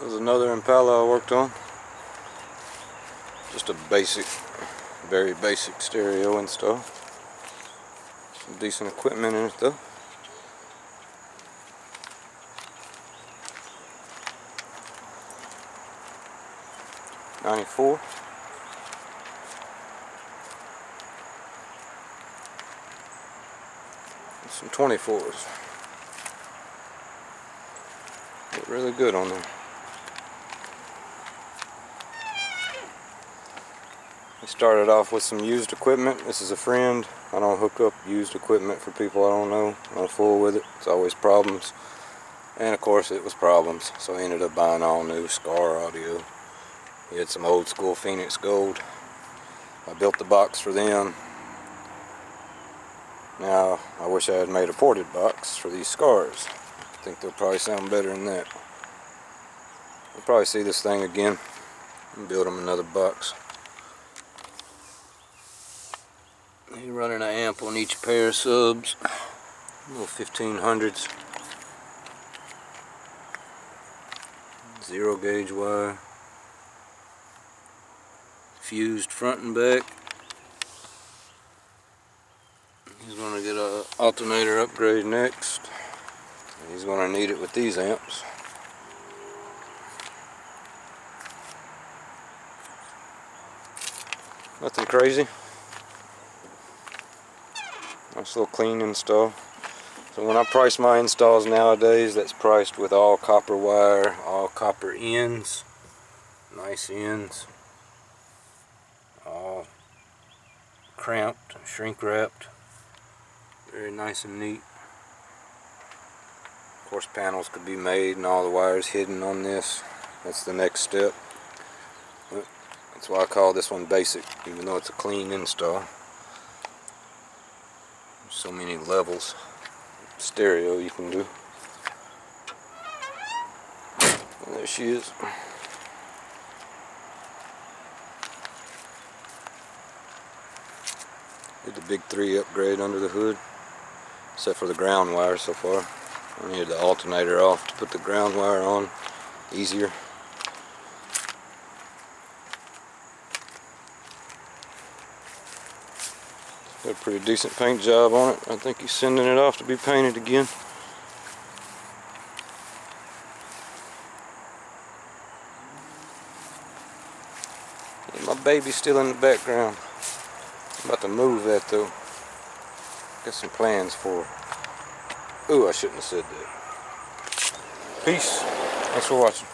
There's another Impala I worked on. Just a basic, very basic stereo install. Some decent equipment in it though. '94. And some 24s. Look really good on there. We started off with some used equipment. This is a friend. I don't hook up used equipment for people I don't know. I don't fool with it. It's always problems. And of course it was problems. So I ended up buying all new Skar audio. He had some old school Phoenix Gold. I built the box for them. Now I wish I had made a ported box for these Skars. I think they'll probably sound better than that. We'll probably see this thing again and build them another box. He's running an amp on each pair of subs, little 1500s, 0 gauge wire, fused front and back. He's going to get an alternator upgrade next. He's going to need it with these amps. Nothing crazy. Nice little clean install. So when I price my installs nowadays, that's priced with all copper wire, all copper ends, nice ends, all cramped and shrink wrapped, very nice and neat. Of course panels could be made and all the wires hidden on this. That's the next step. But that's why I call this one basic, even though it's a clean install. So many levels of stereo you can do. And there she is. Did the big 3 upgrade under the hood, except for the ground wire so far. I needed the alternator off to put the ground wire on easier. Got a pretty decent paint job on it. I think he's sending it off to be painted again. And my baby's still in the background. I'm about to move that though. Got some plans for her. Ooh, I shouldn't have said that. Peace. Thanks for watching.